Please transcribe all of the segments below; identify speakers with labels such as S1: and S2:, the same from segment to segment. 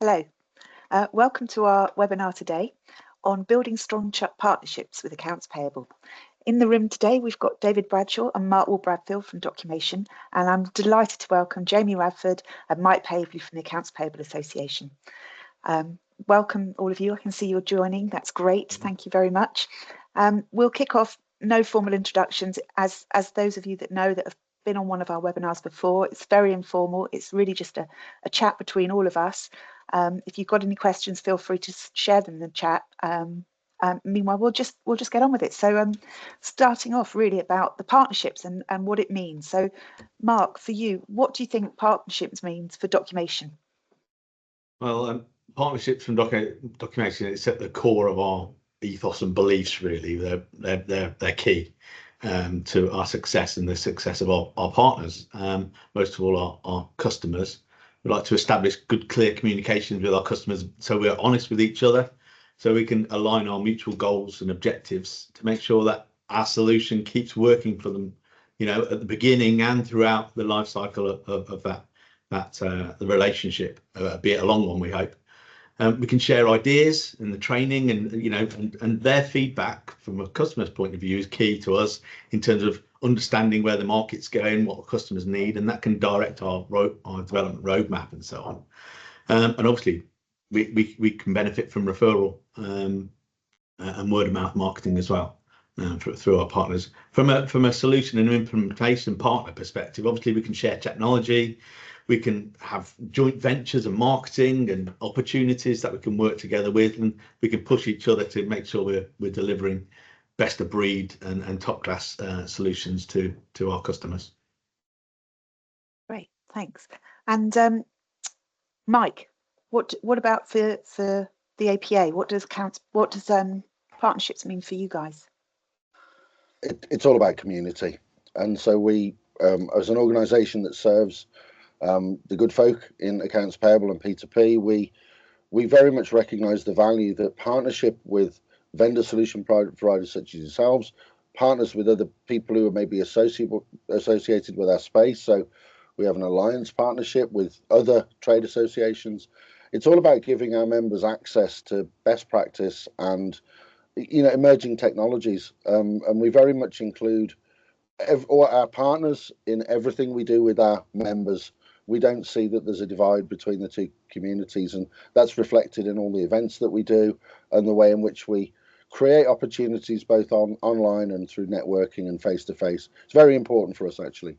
S1: Hello, welcome to our webinar today on building strong partnerships with accounts payable. In the room today, we've got David Bradshaw and Mark Bradfield from Documation, and I'm delighted to welcome Jamie Radford and Mike Pavely from the Accounts Payable Association. Welcome all of you. I can see you're joining. That's great. Thank you very much. We'll kick off, no formal introductions, as those of you that know that have been on one of our webinars before. It's very informal. It's really just a chat between all of us. If you've got any questions, feel free to share them in the chat. Meanwhile, we'll just get on with it. So starting off really about the partnerships and what it means. So Mark, for you, what do you think partnerships means for Documation?
S2: Well, partnerships from Documation, it's at the core of our ethos and beliefs, really. They're key to our success and the success of our partners, most of all our customers. We like to establish good, clear communications with our customers so we're honest with each other, so we can align our mutual goals and objectives to make sure that our solution keeps working for them, at the beginning and throughout the life cycle of the relationship, be it a long one, we hope. We can share ideas in the training, and their feedback from a customer's point of view is key to us in terms of understanding where the market's going, what customers need, and that can direct our development roadmap and so on. And obviously, we can benefit from referral and word of mouth marketing as well through our partners. From a solution and implementation partner perspective, obviously we can share technology. We can have joint ventures and marketing and opportunities that we can work together with, and we can push each other to make sure we're delivering best of breed and top class solutions to our customers.
S1: Great, thanks. And Mike, what about for the APA? What does partnerships mean for you guys?
S3: It's all about community, and so we, as an organisation that serves the good folk in accounts payable and P2P, we very much recognise the value that partnership with vendor solution providers such as yourselves, partners with other people who are maybe associated with our space. So we have an alliance partnership with other trade associations. It's all about giving our members access to best practice and emerging technologies, and we very much include all our partners in everything we do with our members. We don't see that there's a divide between the two communities, and that's reflected in all the events that we do and the way in which we create opportunities both online and through networking and face-to-face. It's very important for us, actually.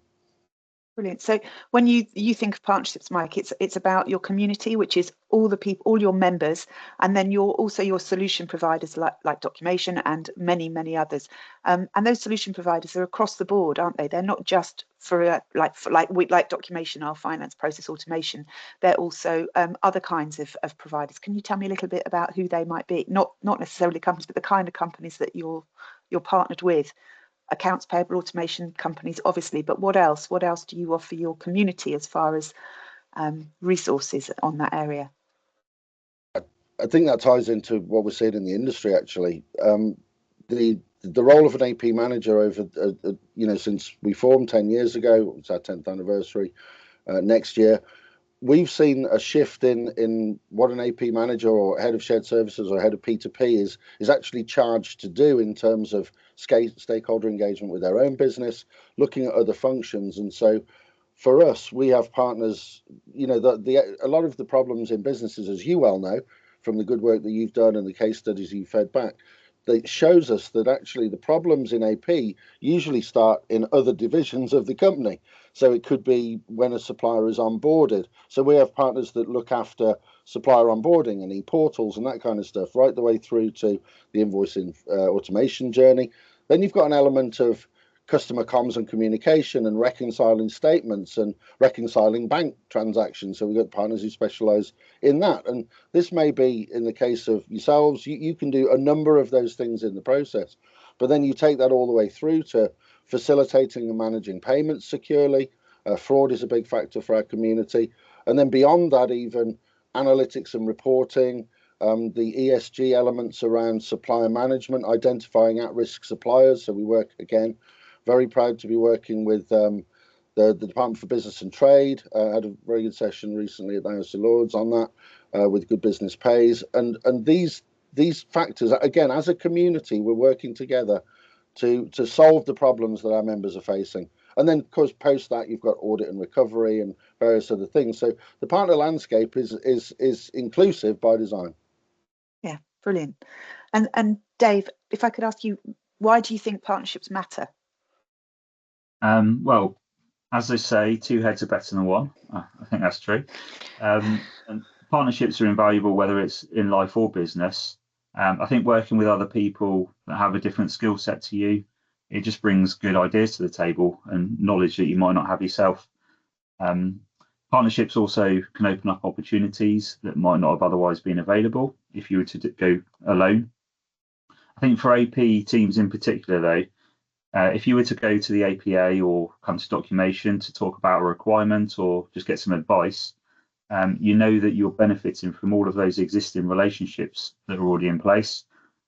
S1: Brilliant. So when you think of partnerships, Mike, it's about your community, which is all the people, all your members, and then also your solution providers like Documation and many others. And those solution providers are across the board, aren't they? They're not just for like Documation, our finance process automation. They're also other kinds of providers. Can you tell me a little bit about who they might be? Not necessarily companies, but the kind of companies that you're partnered with. Accounts payable automation companies, obviously, but what else? What else do you offer your community as far as resources on that area?
S3: I think that ties into what we're seeing in the industry, actually. The role of an AP manager over, since we formed 10 years ago, it's our 10th anniversary next year, we've seen a shift in what an AP manager or head of shared services or head of P2P is actually charged to do in terms of stakeholder engagement with their own business, looking at other functions. And so for us, we have partners, a lot of the problems in businesses, as you well know, from the good work that you've done and the case studies you've fed back, that shows us that actually the problems in AP usually start in other divisions of the company. So it could be when a supplier is onboarded. So we have partners that look after supplier onboarding and e-portals and that kind of stuff, right the way through to the invoicing automation journey. Then you've got an element of customer comms and communication and reconciling statements and reconciling bank transactions. So we've got partners who specialize in that. And this may be in the case of yourselves, you can do a number of those things in the process, but then you take that all the way through to facilitating and managing payments securely. Fraud is a big factor for our community. And then beyond that, even analytics and reporting, the ESG elements around supplier management, identifying at-risk suppliers. So we work, again, very proud to be working with the Department for Business and Trade. I had a very good session recently at the House of Lords on that. with Good Business Pays, and these factors, again, as a community, we're working together to solve the problems that our members are facing. And then, of course, post that, you've got audit and recovery and various other things. So the partner landscape is inclusive by design.
S1: Yeah, brilliant. And Dave, if I could ask you, why do you think partnerships matter?
S4: Well, as they say, two heads are better than one. I think that's true. And partnerships are invaluable, whether it's in life or business. I think working with other people that have a different skill set to you, it just brings good ideas to the table and knowledge that you might not have yourself. Partnerships also can open up opportunities that might not have otherwise been available if you were to go alone. I think for AP teams in particular, though, if you were to go to the APA or come to Documation to talk about a requirement or just get some advice, you know that you're benefiting from all of those existing relationships that are already in place,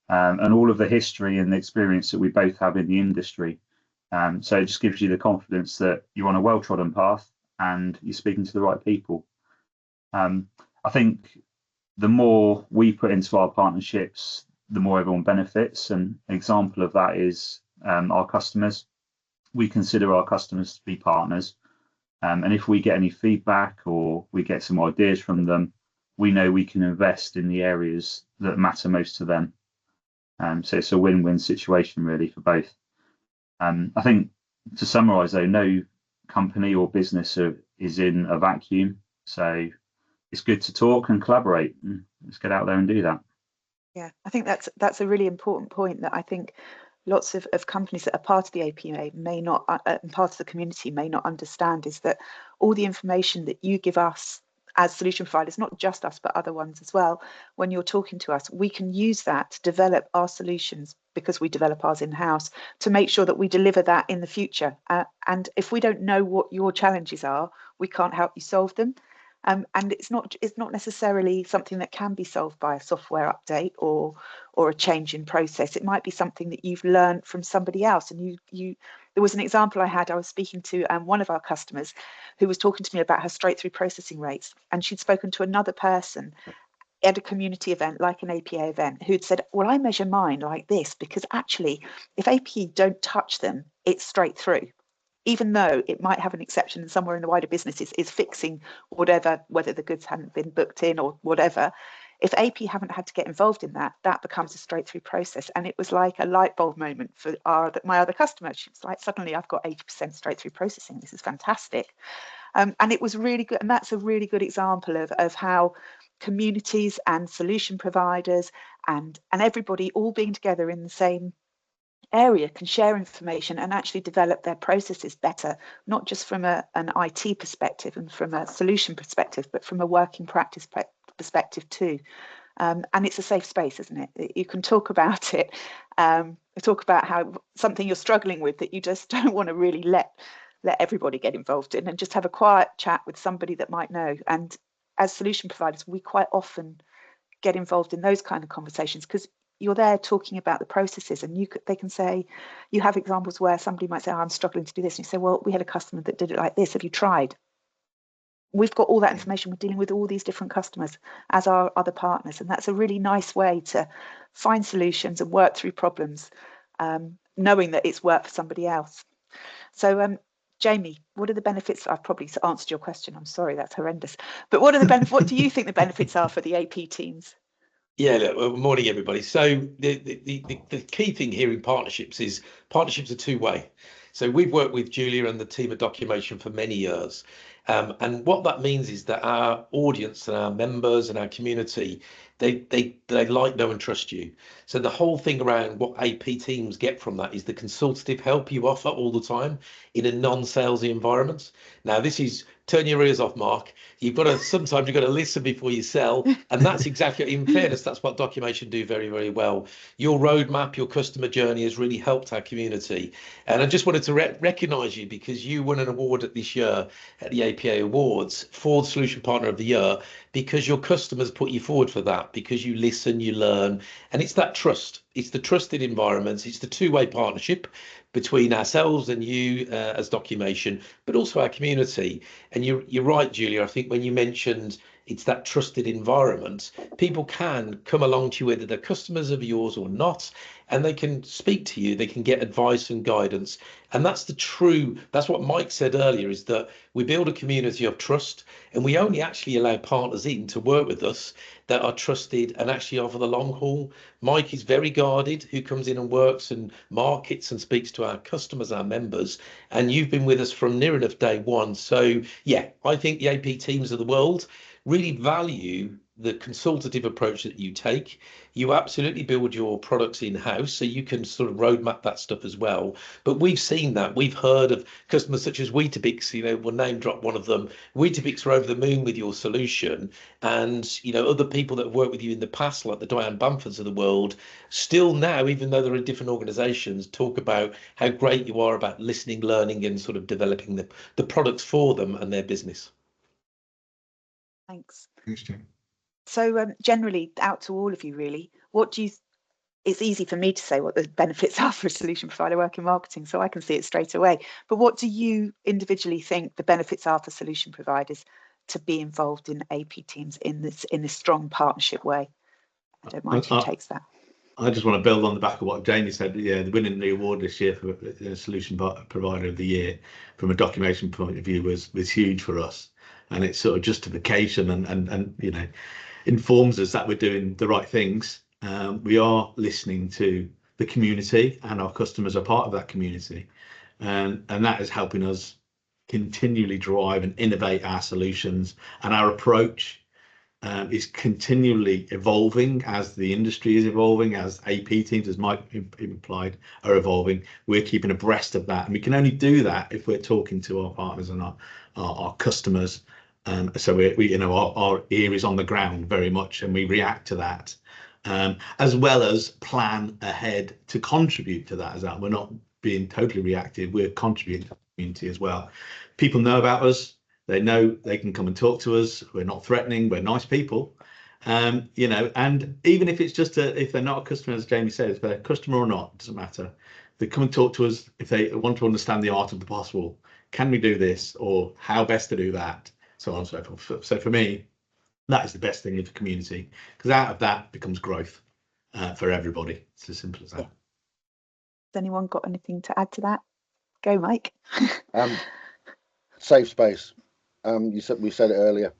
S4: and all of the history and the experience that we both have in the industry. So it just gives you the confidence that you're on a well-trodden path and you're speaking to the right people. I think the more we put into our partnerships, the more everyone benefits. And an example of that is our customers. We consider our customers to be partners. And if we get any feedback or we get some ideas from them, we know we can invest in the areas that matter most to them. So it's a win-win situation really for both. I think to summarise though, no company or business is in a vacuum. So it's good to talk and collaborate. Let's get out there and do that.
S1: Yeah, I think that's a really important point that I think lots of companies that are part of the APA may not, and part of the community may not understand, is that all the information that you give us as solution providers, not just us, but other ones as well, when you're talking to us, we can use that to develop our solutions, because we develop ours in-house, to make sure that we deliver that in the future. And if we don't know what your challenges are, we can't help you solve them. And it's not necessarily something that can be solved by a software update or a change in process. It might be something that you've learned from somebody else. And there was an example I was speaking to one of our customers who was talking to me about her straight through processing rates, and she'd spoken to another person at a community event like an APA event who'd said, well, I measure mine like this because actually if AP don't touch them, it's straight through. Even though it might have an exception and somewhere in the wider business is fixing whatever, whether the goods hadn't been booked in or whatever, if AP haven't had to get involved in that, that becomes a straight through process. And it was like a light bulb moment for my other customer. She was like, suddenly I've got 80% straight through processing. This is fantastic. And it was really good. And that's a really good example of how communities and solution providers and everybody all being together in the same area can share information and actually develop their processes better, not just from an IT perspective and from a solution perspective, but from a working practice perspective too. And it's a safe space, isn't it? You can talk about it, talk about how something you're struggling with that you just don't want to really let everybody get involved in, and just have a quiet chat with somebody that might know. And as solution providers, we quite often get involved in those kind of conversations because you're there talking about the processes, and they can say, you have examples where somebody might say, oh, I'm struggling to do this. And you say, well, we had a customer that did it like this. Have you tried? We've got all that information. We're dealing with all these different customers as our other partners. And that's a really nice way to find solutions and work through problems, knowing that it's worked for somebody else. So, Jamie, what are the benefits? I've probably answered your question. I'm sorry, that's horrendous. But what are the benefits? What do you think the benefits are for the AP teams?
S5: Yeah, look, well, morning, everybody. So the key thing here in partnerships is partnerships are two-way. So we've worked with Julia and the team at Documation for many years. And what that means is that our audience and our members and our community, they like, know and trust you. So the whole thing around what AP teams get from that is the consultative help you offer all the time in a non-salesy environment. Now, this is turn your ears off, Mark. Sometimes you've got to listen before you sell. And that's exactly, in fairness, that's what Documation do very, very well. Your roadmap, your customer journey has really helped our community. And I just wanted to recognise you because you won an award this year at the APA Awards for the Solution Partner of the Year, because your customers put you forward for that, because you listen, you learn, and it's that trust. It's the trusted environments. It's the two-way partnership between ourselves and you as Documation, but also our community. And you're right, Julia. I think when you mentioned it's that trusted environment. People can come along to you, whether they're customers of yours or not, and they can speak to you, they can get advice and guidance. And that's that's what Mike said earlier, is that we build a community of trust, and we only actually allow partners in to work with us that are trusted and actually are for the long haul. Mike is very guarded, who comes in and works and markets and speaks to our customers, our members, and you've been with us from near enough day one. So yeah, I think the AP teams of the world really value the consultative approach that you take. You absolutely build your products in-house, so you can sort of roadmap that stuff as well. But we've seen that. We've heard of customers such as Weetabix, we'll name drop one of them. Weetabix are over the moon with your solution. And, other people that have worked with you in the past, like the Diane Bamfords of the world, still now, even though they're in different organizations, talk about how great you are about listening, learning, and sort of developing the products for them and their business.
S1: Thanks.
S2: Thanks, Jane.
S1: So generally, out to all of you, really, it's easy for me to say what the benefits are for a solution provider working marketing, so I can see it straight away. But what do you individually think the benefits are for solution providers to be involved in AP teams in a strong partnership way? I don't mind who takes that.
S2: I just want to build on the back of what Jamie said. Yeah, winning the award this year for Solution Provider of the Year from a documentation point of view was huge for us, and it's sort of justification and informs us that we're doing the right things. We are listening to the community, and our customers are part of that community, and that is helping us continually drive and innovate our solutions, and our approach is continually evolving as the industry is evolving, as AP teams, as Mike implied, are evolving. We're keeping abreast of that, and we can only do that if we're talking to our partners and our customers. So our ear is on the ground very much, and we react to that, as well as plan ahead to contribute to that as well. We're not being totally reactive, we're contributing to the community as well. People know about us. They know they can come and talk to us. We're not threatening. We're nice people, and even if it's just if they're not a customer, as Jamie says, if they're a customer or not, it doesn't matter. They come and talk to us if they want to understand the art of the possible. Can we do this, or how best to do that, so on and so forth. So for me, that is the best thing in the community, because out of that becomes growth for everybody. It's as simple as that.
S1: Yeah. Has anyone got anything to add to that? Go, Mike.
S3: Safe space. We said it earlier.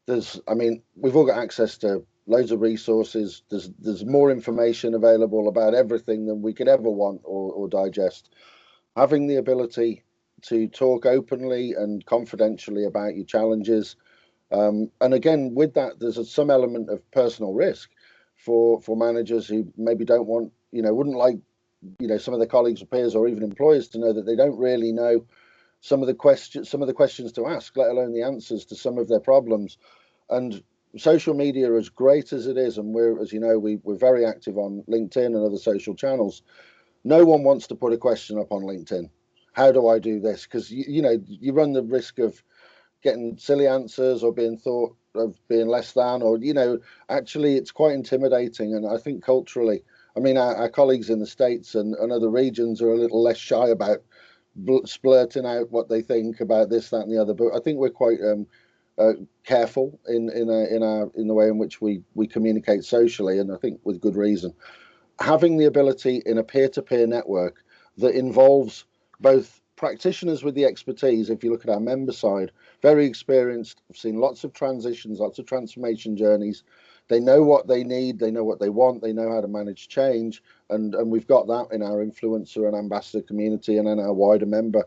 S3: We've all got access to loads of resources. There's more information available about everything than we could ever want or digest. Having the ability to talk openly and confidentially about your challenges, and again, with that, there's some element of personal risk for managers who maybe don't want, wouldn't like, some of their colleagues or peers or even employers to know that they don't really know some of the questions to ask, let alone the answers to some of their problems. And social media, as great as it is, and we're very active on LinkedIn and other social channels. No one wants to put a question up on LinkedIn. How do I do this? Because you run the risk of getting silly answers or being thought of being less than, or actually it's quite intimidating. And I think culturally, our colleagues in the States and other regions are a little less shy about splurting out what they think about this, that, and the other. But I think we're quite careful in the way in which we communicate socially, and I think with good reason. Having the ability in a peer-to-peer network that involves both practitioners with the expertise, if you look at our member side, very experienced, I've seen lots of transitions, lots of transformation journeys. They know what they need, they know what they want, they know how to manage change, and we've got that in our influencer and ambassador community and in our wider member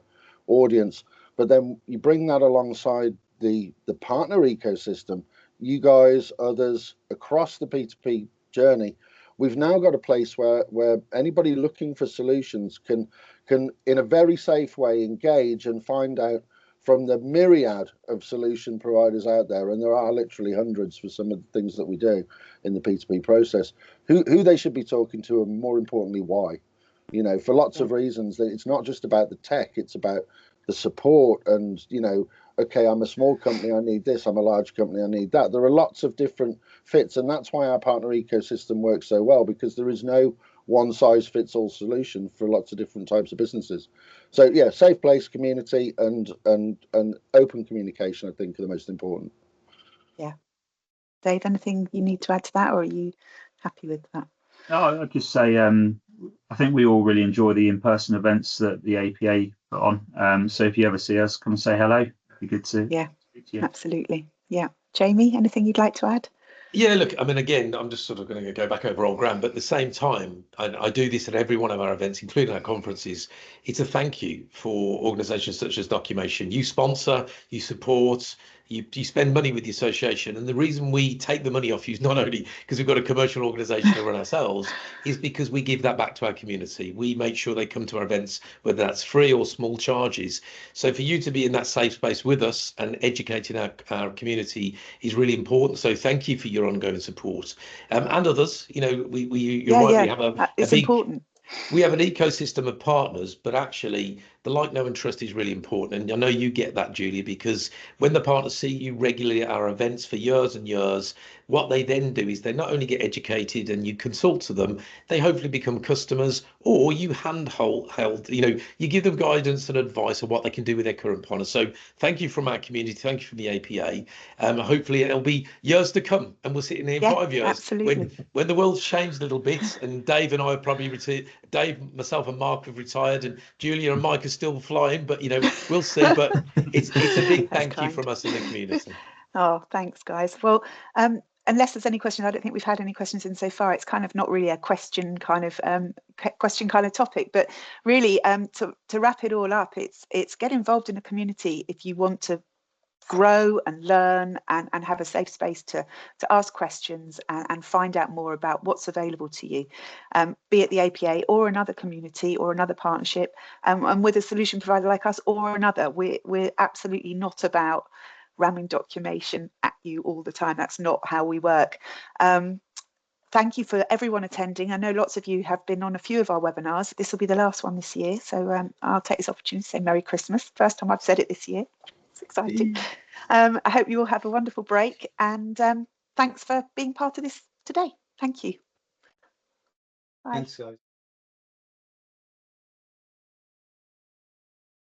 S3: audience. But then you bring that alongside the partner ecosystem, you guys, others across the P2P journey. We've now got a place where anybody looking for solutions can in a very safe way engage and find out from the myriad of solution providers out there, and there are literally hundreds for some of the things that we do in the P2P process, who they should be talking to, and more importantly, why. For lots of reasons. That it's not just about the tech, it's about the support and, okay, I'm a small company, I need this, I'm a large company, I need that. There are lots of different fits, and that's why our partner ecosystem works so well, because there is no one-size-fits-all solution for lots of different types of businesses. So yeah, safe place, community, and open communication, I think, are the most important.
S1: Yeah, Dave, anything you need to add to that, or are you happy with that?
S4: No, I'd just say I think we all really enjoy the in-person events that the APA put on. So if you ever see us, come and say hello. It'd be good to speak to you.
S1: Absolutely. Yeah. Jamie, anything you'd like to add?
S5: Yeah, look, I mean, again, I'm just sort of going to go back over old ground, but at the same time, I do this at every one of our events, including our conferences. It's a thank you for organisations such as Documation. You sponsor, you support, you spend money with the association. And the reason we take the money off you is not only because we've got a commercial organisation to run ourselves, is because we give that back to our community. We make sure they come to our events, whether that's free or small charges. So for you to be in that safe space with us and educating our community is really important. So thank you for your ongoing support, and others. You know, you're right. We have
S1: it's important.
S5: We have an ecosystem of partners, but actually the like, know and trust is really important. And I know you get that, Julia, because when the partners see you regularly at our events for years and years, what they then do is they not only get educated and you consult to them, they hopefully become customers, or you held, you know, you give them guidance and advice on what they can do with their current partners. So thank you from our community. Thank you from the APA. Hopefully it'll be years to come, and we'll sit in here in 5 years
S1: absolutely.
S5: when the world's changed a little bit, and Dave and I are probably retired. Dave, myself, and Mark have retired, and Julia and Mike are still flying. But you know, we'll see. But it's a big thank you from us in the community.
S1: Oh, thanks, guys. Well, unless there's any questions, I don't think we've had any questions in so far. It's kind of not really a question kind of topic, but really to wrap it all up, it's get involved in a community if you want to grow and learn and have a safe space to ask questions and find out more about what's available to you, be it the APA or another community or another partnership, and with a solution provider like us or another. We're absolutely not about ramming documentation at you all the time. That's not how we work. Thank you for everyone attending. I know lots of you have been on a few of our webinars. This will be the last one this year, so I'll take this opportunity to say Merry Christmas. First time I've said it this year. It's exciting. I hope you all have a wonderful break, and thanks for being part of this today. Thank you. Bye.
S2: Thanks, guys.